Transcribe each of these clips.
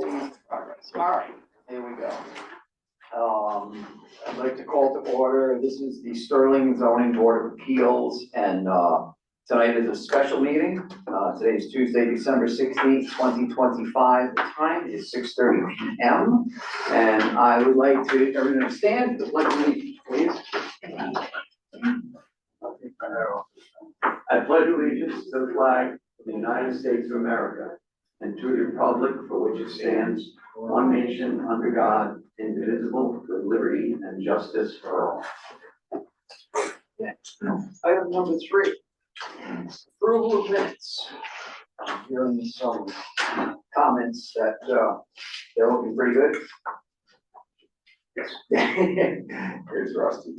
Progress. All right, here we go. I'd like to call to order. This is the Sterling Zoning Board of Appeals, and tonight is a special meeting. Today is Tuesday, December 16th, 2025. The time is 6:30 p.m. And I would like to everyone stand for the pledge of allegiance, please. I pledge allegiance to the flag of the United States of America and to the republic for which it stands, one nation under God, indivisible, with liberty and justice for all. Item number 3, approval of minutes. Hearing some comments that they're looking pretty good. Here's Rusty.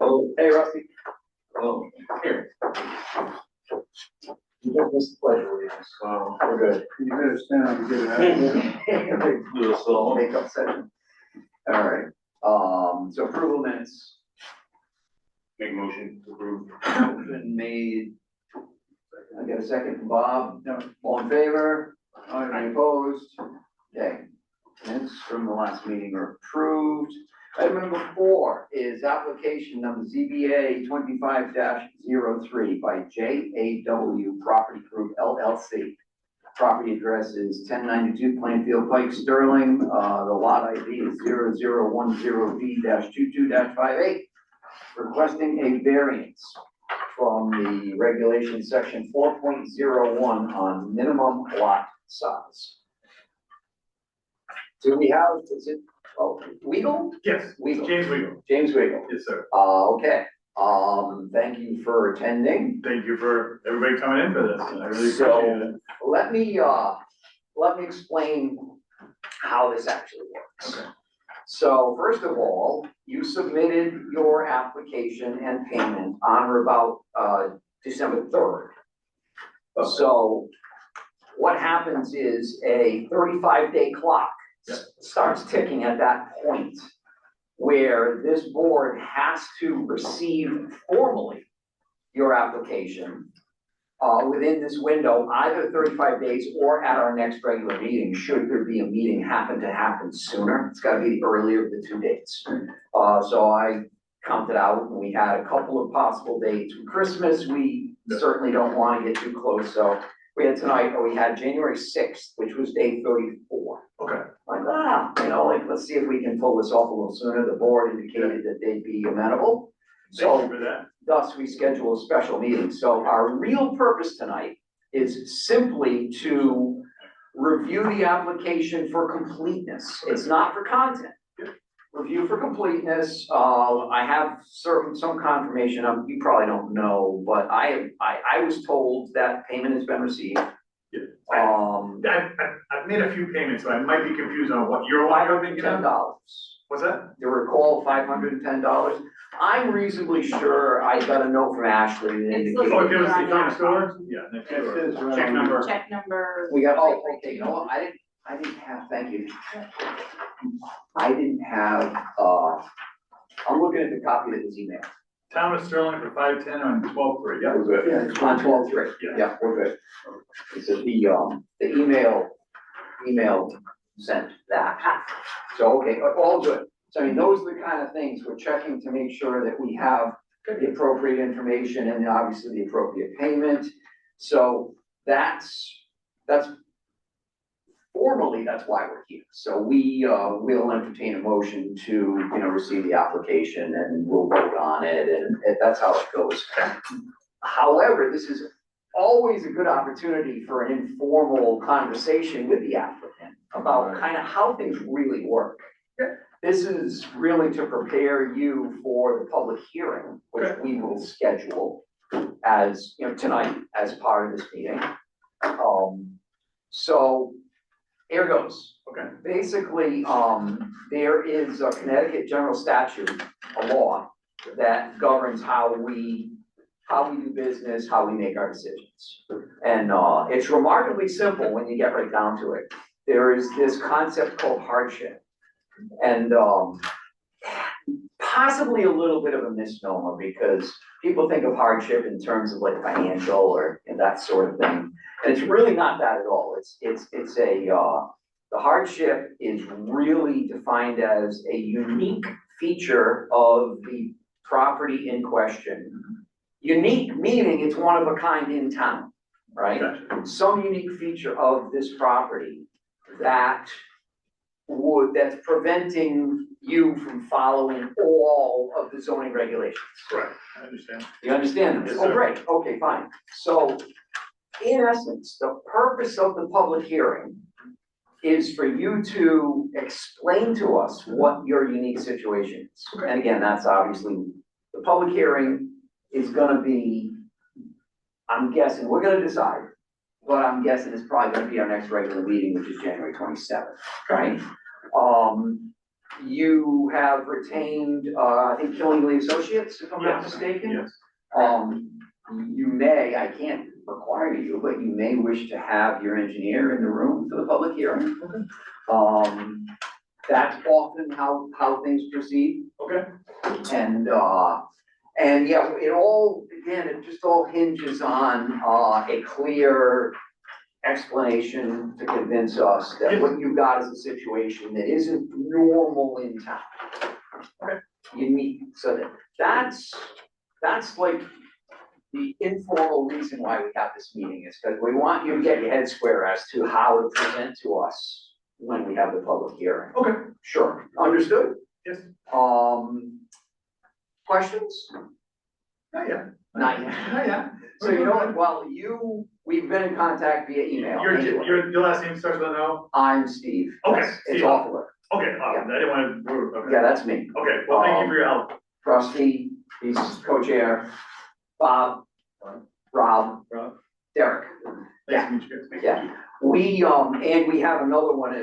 Oh, hey Rusty. Oh, here. You don't miss the pledge of allegiance. We're good. You better stand up and get it out. Makeup session. All right, so approval minutes. Make a motion to approve. Motion made. I get a second from Bob. No. All in favor? Any opposed? Okay. Minutes from the last meeting are approved. Item number 4 is application number ZBA 25-03 by JAW Property Group LLC. Property address is 1092 Plainfield Pike, Sterling. The lot ID is 0010B-22-58. Requesting a variance from the regulation section 4.01 on minimum lot size. Do we have, is it, Weagle? Yes, Weagle. James Weagle. James Weagle. Yes, sir. Okay, thank you for attending. Thank you for everybody coming in for this. I really appreciate So, it. let me explain how this actually works. Okay. So first of all, you submitted your application and payment on or about December 3rd. Okay. So what happens is a 35-day clock starts ticking at that point where this board has to receive formally your application within this window, either 35 days or at our next regular meeting, should there be a meeting happen sooner. It's gotta be the earlier of the 2 dates. So I counted out, and we had a couple of possible dates. For Christmas, we certainly don't wanna get too close, so we had tonight, or we had January 6th, which was day 34. Okay. Like, let's see if we can pull this off a little sooner. The board indicated that they'd be amenable. Thank you for that. Thus, we schedule a special meeting. So our real purpose tonight is simply to review the application for completeness. It's not for content. Review for completeness. I have some confirmation. You probably don't know, but I was told that payment has been received. I've made a few payments, so I might be confused on what you're thinking of. $510. What's that? You recall $510? I'm reasonably sure I got a note from Ashley that indicated. Oh, if it was the front store? Yeah, next door. Check number. Check number. We got, okay, you know what, I didn't have, thank you. I didn't have, I'm looking at the copy of his email. Town of Sterling for 510 on 12/3. Yeah, we're good. Yeah, on 12/3, yeah, we're good. It said the email sent that. So, okay, all good. So I mean, those are the kind of things we're checking to make sure that we have the appropriate information and obviously the appropriate payment. So that's formally, that's why we're here. So we will entertain a motion to, receive the application and we'll vote on it, and that's how it goes. However, this is always a good opportunity for an informal conversation with the applicant about kind of how things really work. This is really to prepare you for the public hearing, which we will schedule as, tonight as part of this meeting. So here goes. Okay. Basically, there is a Connecticut general statute, a law that governs how we do business, how we make our decisions. And it's remarkably simple when you get right down to it. There is this concept called hardship. And possibly a little bit of a misnomer because people think of hardship in terms of like financial or that sort of thing. And it's really not that at all. The hardship is really defined as a unique feature of the property in question. Unique meaning it's one of a kind in town, right? Gotcha. Some unique feature of this property that's preventing you from following all of the zoning regulations. Correct, I understand. You understand this? Yes, Oh, sir. great, okay, fine. So, in essence, the purpose of the public hearing is for you to explain to us what your unique situation is. Okay. And again, that's obviously, the public hearing is gonna be, I'm guessing, we're gonna decide, but I'm guessing it's probably gonna be our next regular meeting, which is January 27th, right? You have retained, I think Killingly Associates, if I'm not mistaken. Yes. You may, I can't require you, but you may wish to have your engineer in the room for the public hearing. Okay. That's often how things proceed. Okay. And yeah, it just all hinges on, a clear explanation to convince us that what you've got is a situation that isn't normal in town. Okay. That's like the informal reason why we have this meeting, is because we want you to get your head square as to how to present to us when we have the public hearing. Okay. Sure, understood? Yes. Questions? Not yet. Not yet. Not yet. So you know what, we've been in contact via email. Anyway. Your last name starts with an O? I'm Steve. Okay, Yes, Steve. It's Awful. Okay, I didn't want to, okay. Yeah, that's me. Okay, well, thank you for your help. Rusty, he's co-chair, Bob, Rob, Derek. Nice to meet you guys. Yeah, we have another one,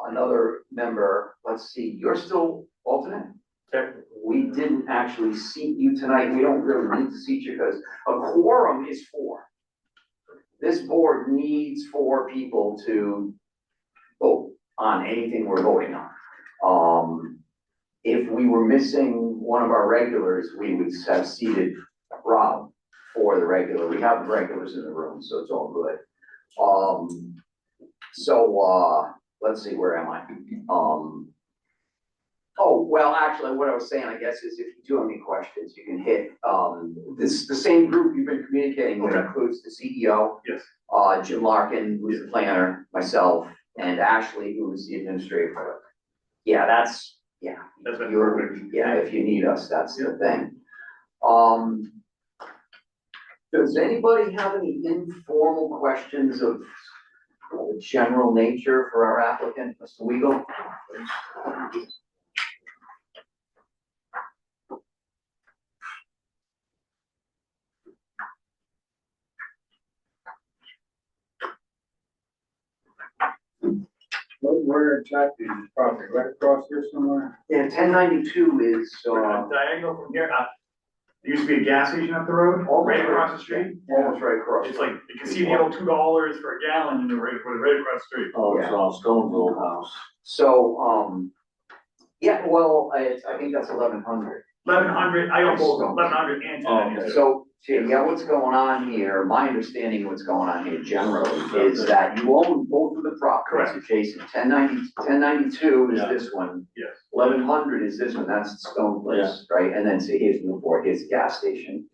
another member, let's see, you're still alternate? Okay. We didn't actually seat you tonight, we don't really need to seat you because a quorum is 4. This board needs 4 people to vote on anything we're voting on. If we were missing one of our regulars, we would have seated Rob for the regular. We have regulars in the room, so it's all good. Let's see, where am I? Oh, well, actually, what I was saying, I guess, is if you do have any questions, you can hit, the same group you've been communicating with Okay. includes the CEO. Yes. Jim Larkin, who's the planner, myself, and Ashley, who is the administrator. Yeah, that's That's you're, perfect. if you need us, that's the thing. Does anybody have any informal questions of a general nature for our applicant, Mr. Weigel? Where exactly is this property, right across here somewhere? Yeah, 1092 is, Diagonal from here, there used to be a gas station up the road, right across the street. almost right across. It's like, you can see the old $2 for a gallon in the right across the street. Oh, it's on Stone's old house. So, yeah, well, I think that's 1100. 1100, I own both, 1100 and 1092. So, yeah, what's going on here, my understanding of what's going on here generally is that you own both of the properties Correct. adjacent. 1092 is Yeah. this one, Yes. 1100 is this one, that's the Stone Place, right? And then say here's Newport, here's the gas station.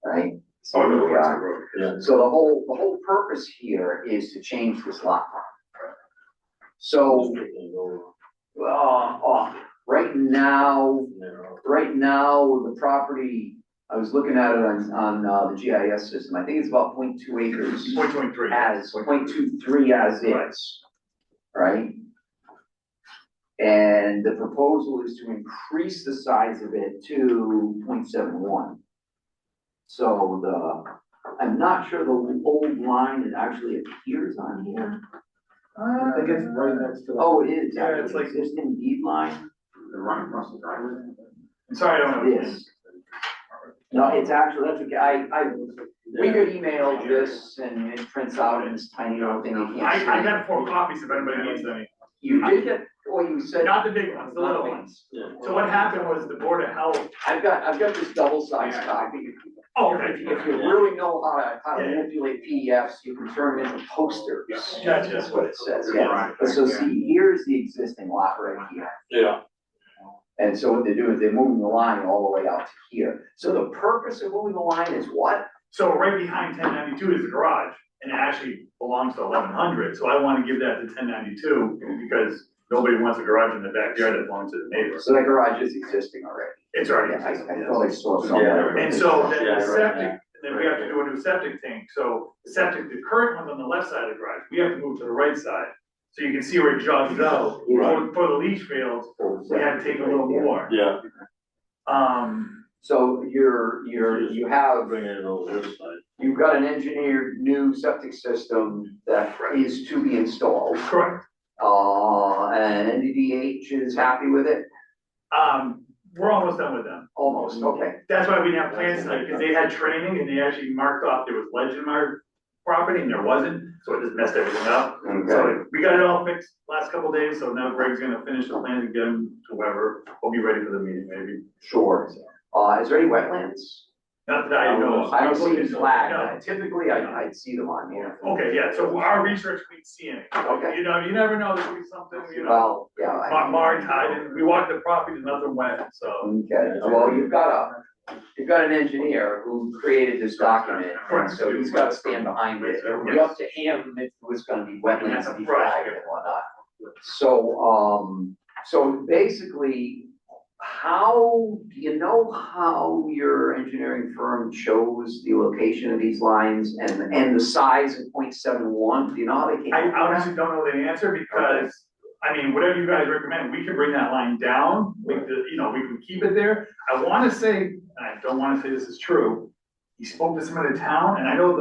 Right? So here we are. Yeah. So the whole purpose here is to change this lot line. So, right now, the property, I was looking at it on the GIS system, I think it's about 0.2 acres. 0.23. As 0.23 as is, right? And the proposal is to increase the size of it to 0.71. So I'm not sure the old line that actually appears on here. I think it's right next to. Oh, it is, Yeah, actually, it's like- existing deed line. They're running across the driveway. I'm sorry, I don't know. It is. No, it's actually, that's okay, we could email this and it prints out in this tiny little thing you can't see. I got 4 copies if anybody needs any. You did get, or you said. Not the big ones, the little ones. So what happened was the Board of Health, I've got this double-sized copy. Oh, If okay. you really know how to Yeah. manipulate PDFs, you can turn them into posters. Gotcha. That's what it says, Right. yeah. So see, here's the existing lot right here. Yeah. And so what they do is they're moving the line all the way out to here. So the purpose of moving the line is what? So right behind 1092 is the garage, and it actually belongs to 1100, so I wanna give that to 1092, because nobody wants a garage in the backyard that belongs to the neighbor. So that garage is existing already. It's already Yeah, I existing, thought I yes. saw somewhere. And so then Yeah, the right. septic, then we have to do a new septic tank, so the septic, the current one's on the left side of the garage, we have to move to the right side. So you can see where it jogs out, Right. for the leach fields, we had to take a little more. Yeah. So you have, Bring it over this side. you've got an engineered new septic system that is to be installed. Correct. And NDDH is happy with it? We're almost done with them. Almost, okay. That's why we didn't have plans tonight, because they had training and they actually marked off there was ledge in my property and there wasn't, so it just messed everything up. Okay, So we got it all fixed last couple days, so now Greg's gonna finish the plans and get them to whoever, we'll be ready for the meeting maybe. sure. Is there any wetlands? Not that I know of. I don't see any No. flagged. Typically, I'd see them on here. Okay, yeah, so our research, we see it. Okay. You know, you never know, there could be something, you know, Well, yeah. marked, hiding, we walked the property, there's nothing wet, so. Okay, well, you've got an engineer who created this document, and so he's gotta stand behind it. It'll be up to him if it was gonna be wetlands to be flagged and whatnot. So basically, do you know how your engineering firm chose the location of these lines and the size of 0.71? Do you know how they came? I up with that? honestly don't know the answer because, I mean, whatever you guys recommend, we can bring that line down, we can keep it there. I wanna say, and I don't wanna say this is true, he spoke to some of the town, and I know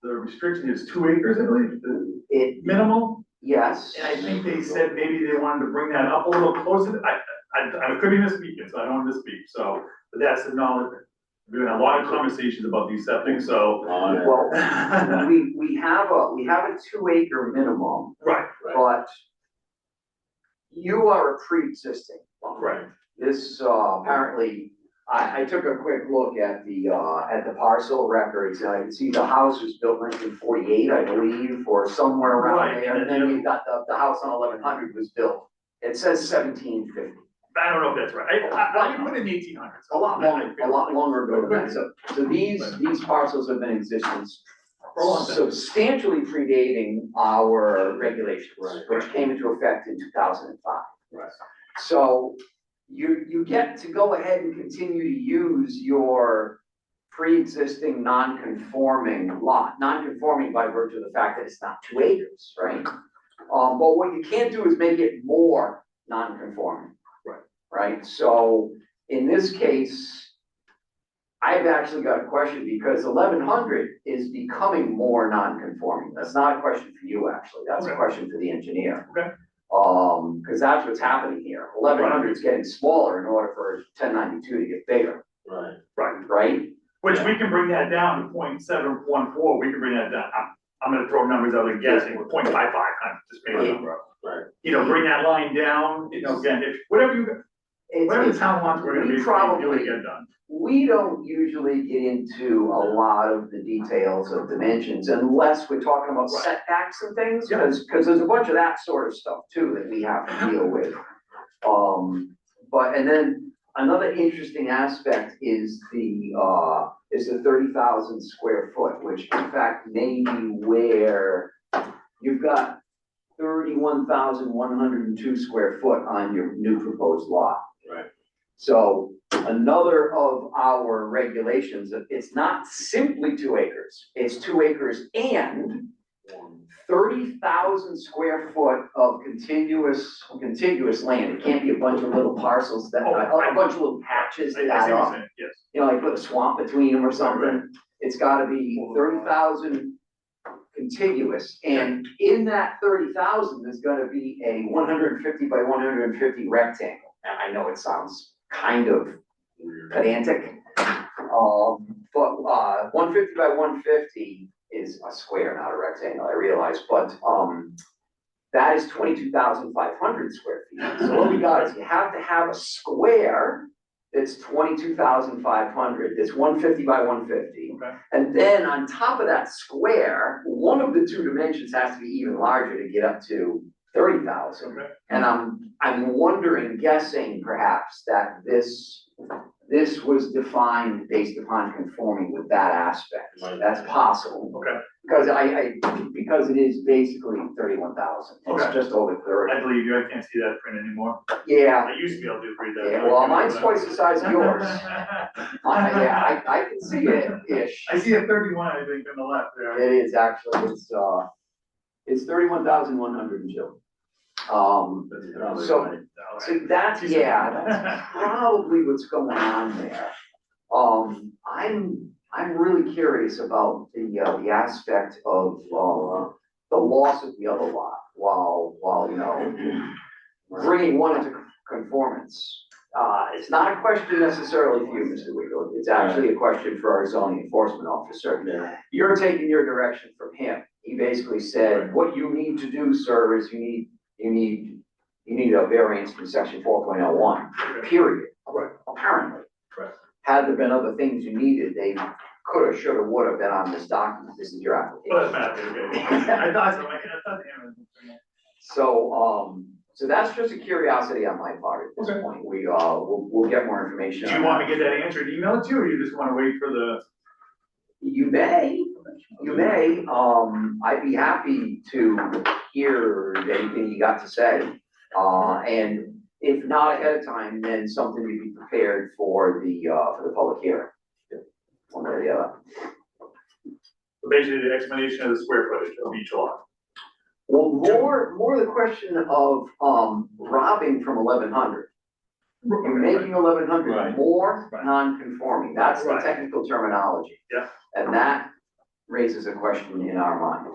the restriction is 2 acres, I believe, the It, minimal. yes. And I think they said maybe they wanted to bring that up a little closer, I could be misspeaking, so I don't want to misspeak, so, but that's the knowledge. We've had a lot of conversations about these septic, so. Well, we have a 2 acre minimum, Right, but you are a pre-existing. right. This, apparently, I took a quick look at the parcel records, and I can see the house was built in 1948, I believe, or somewhere around Right, there, and then we got the house on 1100 was built. It says 1750, I don't know if that's right, I put in 1800s. a lot longer ago than that, so these parcels have been in existence For a long time. substantially predating our regulations, Right. which came into effect in 2005. Right. So you get to go ahead and continue to use your pre-existing non-conforming lot, non-conforming by virtue of the fact that it's not 2 acres, right? But what you can't do is make it more non-conforming. Right. Right, so in this case, I've actually got a question because 1100 is becoming more non-conforming. That's not a question for you, actually, that's a Okay. question for the engineer. Okay. Because that's what's happening here. 1100 is getting smaller in order for 1092 to get bigger, Right. Right, right? which we can bring that down to 0.714. We can bring that down, I'm gonna throw numbers out and guessing, 0.55, kind of just make a number up. Right. You know, bring that line down, you know, again, if, whatever the town wants, we're gonna we be, probably- do it, get done. We don't usually get into a lot of the details of dimensions unless we're talking about Right. setbacks and things, Yeah. because there's a bunch of that sort of stuff too that we have to deal with. And then another interesting aspect is the 30,000 square foot, which in fact may be where you've got 31,102 square foot on your new proposed lot. Right. So another of our regulations, it's not simply 2 acres, it's 2 acres and 30,000 square foot of contiguous land. It can't be a bunch of little parcels that, a bunch of little patches I see that what add you're up. saying, yes. You know, like put a swamp between them or something. It's gotta be 30,000 contiguous, and in that 30,000, there's gonna be a 150 by 150 rectangle. And I know it sounds kind of pedantic, but 150 by 150 is a square, not a rectangle, I realize, but that is 22,500 square feet. So what we got is you have to have a square it's 22,500, it's 150 by 150. Okay. And then on top of that square, one of the two dimensions has to be even larger to get up to 30,000. Okay. And I'm wondering, guessing perhaps that this was defined based upon conforming with that aspect. That's possible. Okay, Because it is basically 31,000. It's Okay. just over 30. I believe you, I can't see that print anymore. Yeah, I used to be able to read that. yeah, well, mine's twice the size of yours. Yeah, I can see it-ish. I see a 31, I think, on the left there. It is actually, it's 31,102. So that's, that's probably what's going on there. I'm really curious about the aspect of, the loss of the other lot, while, you know, bringing one into conformance. It's not a question necessarily for you, Mr. Wiggle, it's actually a question for our zoning enforcement officer. Yeah. You're taking your direction from him. He basically said, what you need to do, sir, is you need a variance from section 4.01, period. Right. Apparently. Right. Had there been other things you needed, they coulda, shoulda, woulda been on this document, this is your Well, application. that's Matt, okay. I thought so, I thought the So that's just a curiosity on my part at this Okay. point. We'll get more information. Do you want me to get that answer and email it to you, or you just wanna wait for the? You may, I'd be happy to hear anything you got to say. And if not ahead of time, then something to be prepared for the public hearing. One or the other. So basically, the explanation of the square footage of each lot. Well, more the question of, robbing from 1,100. You're making 1,100 Right. more Right. non-conforming, that's the Right. technical terminology. Yeah. And that raises a question in our mind.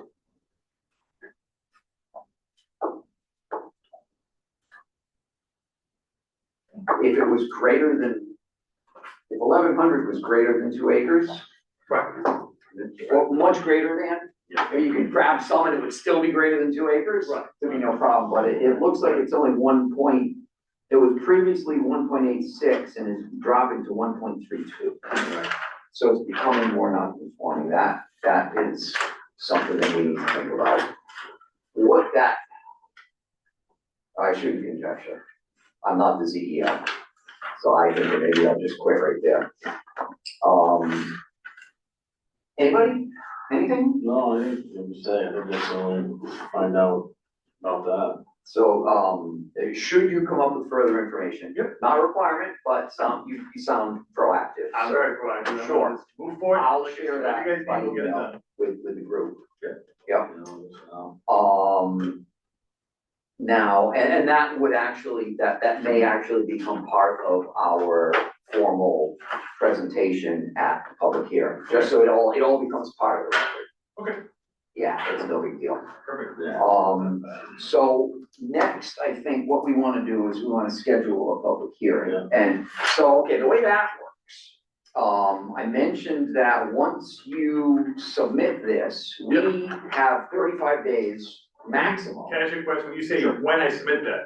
If it was greater than, if 1,100 was greater than 2 acres, Right. or much greater than, Yeah. or you could grab some and it would still be greater than 2 acres. Right. There'd be no problem, but it looks like it's only it was previously 1.86 and is dropping to 1.32. So it's becoming more non-conforming. That is something that we need to think about. I shouldn't conjecture. I'm not the ZBA, so I think that maybe I'll just quit right there. Anybody? Anything? No, I think, I'm just saying, I think that's only find out about that. So, should you come up with further information? Yep. Not a requirement, but you sound proactive. I'm So very proactive. Sure. Let's move forward. I'll Like I share said, that You guys by need to get it email done. with the group. Yeah. Yep. You know, Now, and that would actually, that may actually become part of our formal presentation at the public hearing, just so it all becomes part of the record. Okay, Yeah, it's no big deal. perfect. Yeah. So next, I think what we wanna do is we wanna schedule a public hearing. Yeah. And so, okay, the way that works, I mentioned that once you submit this, we have 35 days maximum. Can I ask you a question? When you say when I submit that,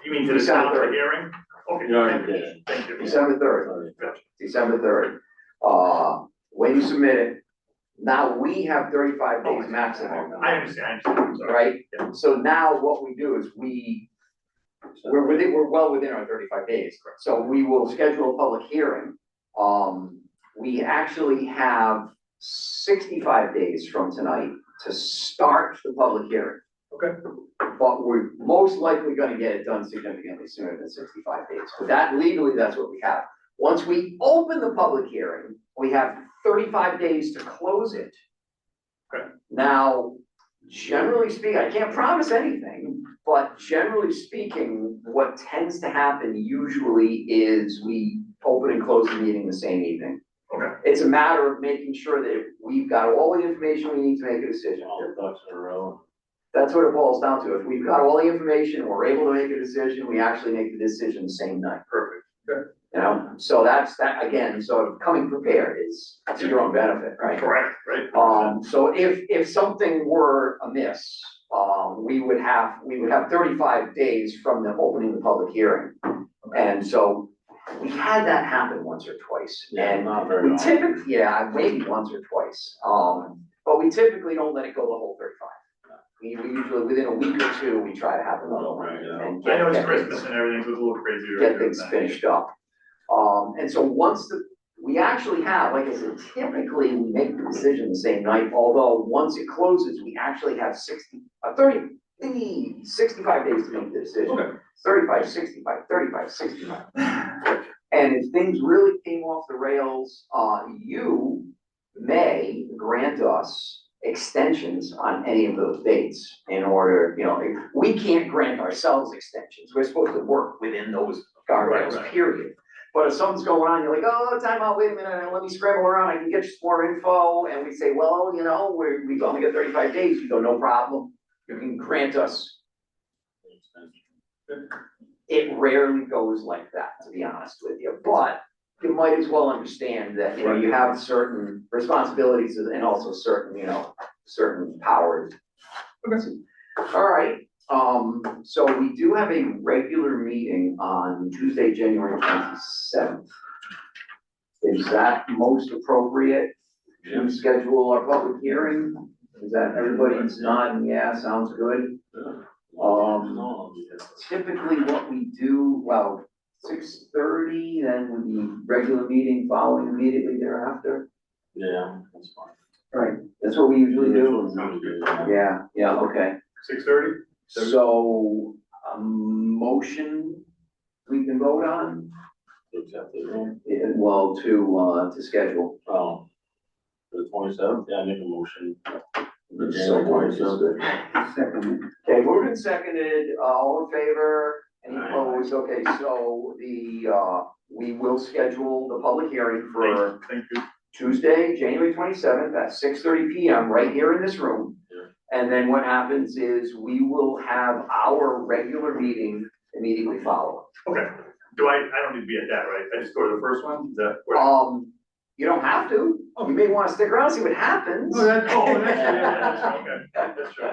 you mean to the December town of the 3rd. hearing? Okay, You already thank you. did. Thank you. December 3rd. Sorry. December 3rd. When you submit it, now we have 35 days maximum, I understand, I'm sorry. right? Yeah. So now what we do is we're well within our 35 days. So we will schedule a public hearing. We actually have 65 days from tonight to start the public hearing. Okay. But we're most likely gonna get it done significantly sooner than 65 days. But that legally, that's what we have. Once we open the public hearing, we have 35 days to close it. Okay. Now, generally speaking, I can't promise anything, but generally speaking, what tends to happen usually is we open and close the meeting the same evening. Okay. It's a matter of making sure that we've got all the information we need to make a decision. All the ducks in a row. That's what it boils down to. If we've got all the information, we're able to make a decision, we actually make the decision the same night. Perfect. Okay. You know, so that's that, again, so coming prepared is to your own benefit, right? Correct, right? So if something were amiss, we would have 35 days from the opening of the public hearing. And so we had that happen once or twice. Yeah, And not very we often. typically, yeah, maybe once or twice, but we typically don't let it go the whole 35. We usually, within a week or two, we try to have another one Right, yeah. and I know it's get Christmas things- and everything, so it's a little crazier. get things finished up. And so once we actually have, like I said, typically we make the decision the same night, although once it closes, we actually have 65 days to make the decision. Okay. 35, 65, 35, 65. And if things really came off the rails, you may grant us extensions on any of those dates in order, we can't grant ourselves extensions. We're supposed to work within those guardrails, Right. period. But if something's going on, you're like, oh, time out, wait a minute, let me scramble around, I can get you some more info. And we say, well, we've only got 35 days. You go, no problem. You can grant us. It rarely goes like that, to be honest with you, but you might as well understand that, you have certain responsibilities and also certain powers. Okay. All right, so we do have a regular meeting on Tuesday, January 27th. Is that most appropriate to schedule our public hearing? Is that everybody's nodding, yeah, sounds good? Typically what we do, 6:30, then would be regular meeting following immediately thereafter. Yeah, that's fine. Right. That's what we usually do. Sounds good. Yeah, okay. 6:30? So, a motion we can vote on, Exactly. to schedule. Oh, the 27th, yeah, I make a motion. The So January much is 27th. good. Okay, moved and seconded, all in favor, any opposed? Okay, so we will schedule the public hearing for Thank you. Tuesday, January 27th at 6:30 PM, right here in this room. Yeah. And then what happens is we will have our regular meeting immediately following. Okay, I don't need to be at that, right? I just go to the first one, is that? where- You don't have to, you may wanna stick around, see what happens. Oh, that's okay, that's true.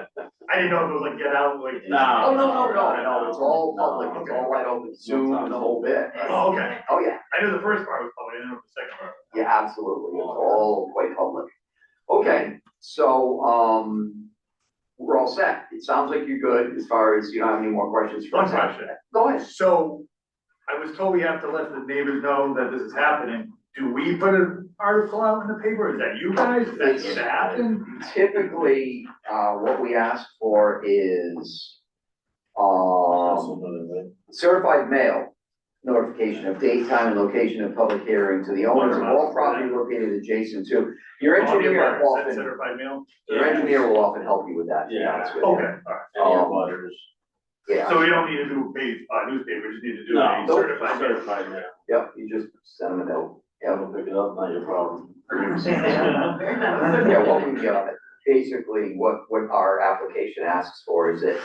I didn't know if it was like get out, like. No. Oh, no, it's all public, it's all wide open, Zoom and the whole bit. Oh, okay, Oh, yeah, I knew the first part was public, I didn't know the second part. yeah, absolutely, it's all quite public. Okay, so, we're all set, it sounds like you're good, as far as you don't have any more questions for One us. question. Go ahead. So, I was told we have to let the neighbors know that this is happening. Do we put an article out in the paper? Is that you guys? Is that supposed to happen? Typically, what we ask for is, certified mail notification of date, time, and location of public hearing to the owners of all property located adjacent to. Your engineer Is that often, certified mail? your engineer will often help you with that, to be Yeah. honest with you. Okay, alright. Any butters? Yeah, So we don't need to do a newspaper, just need to do No, a certified mail. certified mail. yep, you just send them a note. Yeah, we'll pick it up, not your problem. Yeah, what we, basically, what our application asks for is that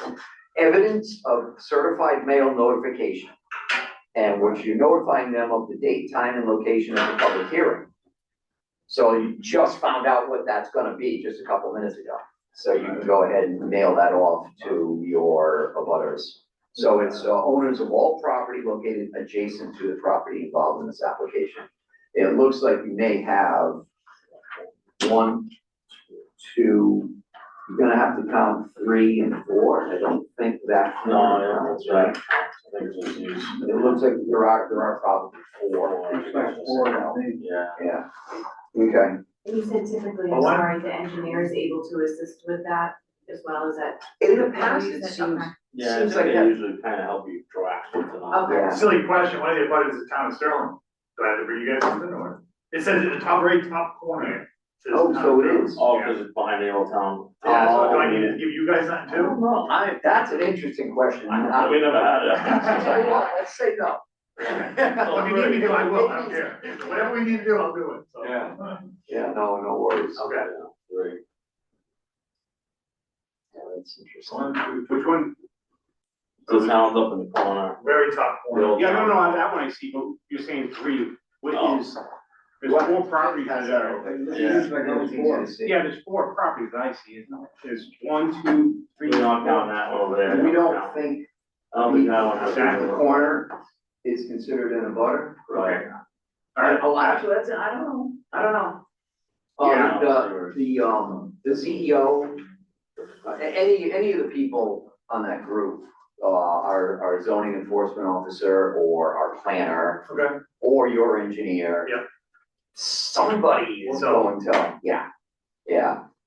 evidence of certified mail notification. And what you're notifying them of the date, time, and location of the public hearing. So you just found out what that's gonna be just a couple minutes ago. So you can go ahead and mail that off to your abutters. So it's owners of all property located adjacent to the property involved in this application. It looks like you may have 1, 2, you're gonna have to count 3 and 4. I don't think that. No, that's right. I think it's just used. It looks like there are probably 4. Yeah. Yeah, okay. And you said typically, Oh, I'm what? sorry, the engineer is able to assist with that as well as that. In the past, You it said, seems, okay. Yeah, I Seems think like they that- usually kind of help you draft it and all. Okay. Yeah. Silly question, one of the abutters is the town of Sterling. Do I have to bring you guys something or? It says in the top right, top corner. It says Oh, town so it of Sterling. is. Oh, because it's behind the old town. Yeah, so do Oh. I need to give you guys something too? no, that's an interesting question. We never had I'll tell you it. what, let's say no. Well, if you need me to, I will, I don't care. Whatever we need to do, I'll do it, so. Yeah. Yeah, no worries. Okay. Great. Yeah, that's interesting. Which one? The town's up in the corner. Very top corner. Yeah, no, that one I see, but you're saying 3, what Oh. is, there's 4 properties That's that are, It's easy to see. yeah, there's 4 properties that I see, isn't there? There's 1, 2, 3. We don't count that one over there. We don't think I don't think that one has. that corner is considered in a butter. Right. Oh, actually, I don't know. The CEO, any of the people on that group, our zoning enforcement officer or our planner Okay. or your engineer. Yep. Somebody is going to, yeah.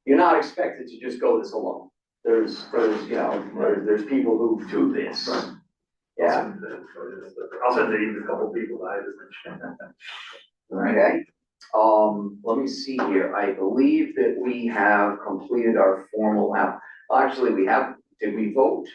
You're not expected to just go this alone. There's people who do this. Yeah. I'll send even a couple people that I just mentioned. Okay, let me see here, I believe that we have completed our formal actually, did we vote?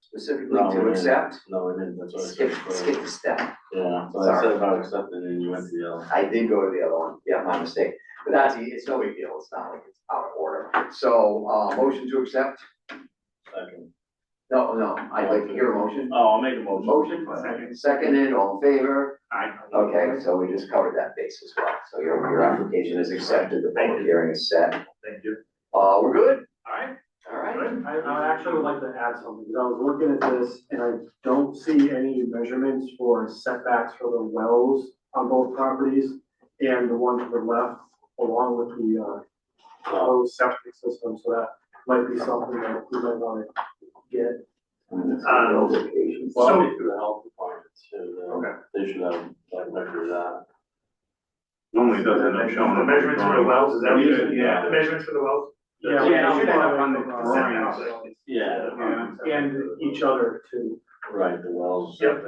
Specifically No, we to didn't. accept? No, we didn't, that's what I Skip said. the step, Yeah, so I Sorry. said about accepting and you went to the other. I did go to the other one, yeah, my mistake, but it's no big deal, it's not like it's out of order. So, motion to accept? Second. No, I'd like to hear a motion. Oh, I'll make a motion. Motion, seconded, all in favor? Aye. Okay, so we just covered that base as well, so your application is accepted, the public hearing is set. Thank you. We're good? Alright. All right. I actually would like to add something, because I was looking at this and I don't see any measurements for setbacks for the wells on both properties. And the one to the left, along with the, proposed septic system, so that might be something that we might wanna get. Locations. Well, I'll get through the health department too, Okay. they should have, like, measure that. Normally it does end up showing. The measurements for the wells, is that what you said? Yeah. The measurements for the wells? Yeah, Yeah, it should end up on the Setbacks. drawings. Yeah, And each other too. right, the wells. Yep.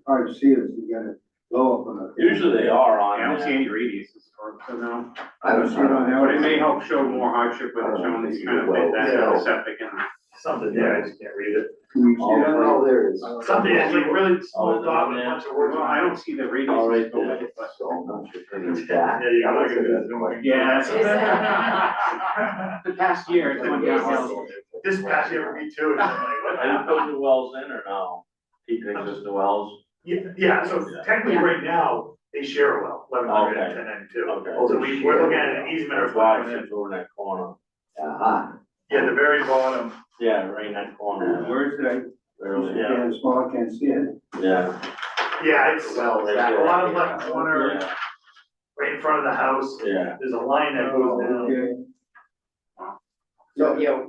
Hard to see it, you gotta blow up on it. Usually they are on I don't see there. any radiuses for it, so no. I don't see it on there. But it may help show more hardship with it showing that you kind of fit that septic and. Something, yeah, I just can't read it. Can you see Oh, that? no, there is. Something, it's like really small Oh, dot with a bunch of words Well, I on it. don't see the All radiuses right, go with it, but. So much opinion that. Yeah, you gotta look at this. Yeah, Is that- the past year, it's went downhill. This past year for me too, it's like, what Are you happened? putting the wells in or no? Keep existing wells? Yeah, so technically right now, they share a well, 1100 and 1092. Okay. So we're looking at an easement or That's why five. it's over in that corner. Uh-huh. Yeah, the very bottom. Yeah, right in that corner. Where's that? Barely, Yeah, it's small, I can't see it. yeah. Yeah, it's Well, a that- lot of left corner, Yeah, right in front of the house. yeah. There's a line that goes down. Okay. So, yeah,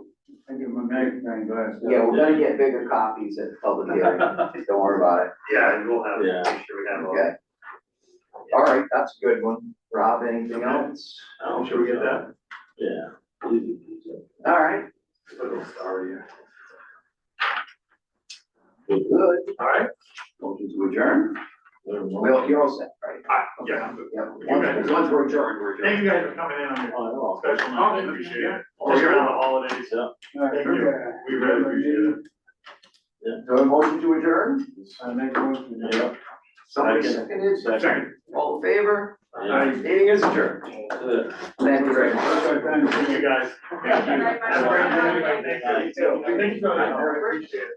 I get my magnifying glass. we're gonna get bigger copies at the public hearing, don't worry about it, Yeah, and we'll have, Yeah. make sure we have all. okay? All right, that's a good one. Rob, anything else? Oh, Should we get that? Yeah. All right, Little star here. good. All right, Motion to adjourn? Well, you're all set, right? yeah, I'm good. Yeah, once we're adjourned, we're Thank adjourned. you guys for coming in on your Oh, special night, I appreciate it. Especially around the holidays. Yeah. Thank you, we really appreciate it. So a motion to adjourn? I make a motion. Yeah. Somebody Second. seconded? Second. All in favor? Yeah. Meeting is adjourned. That's it. Thank you very much. Thank you, guys. Thank you very much. Have a great day. Thank you. Thank you for that, I appreciate it.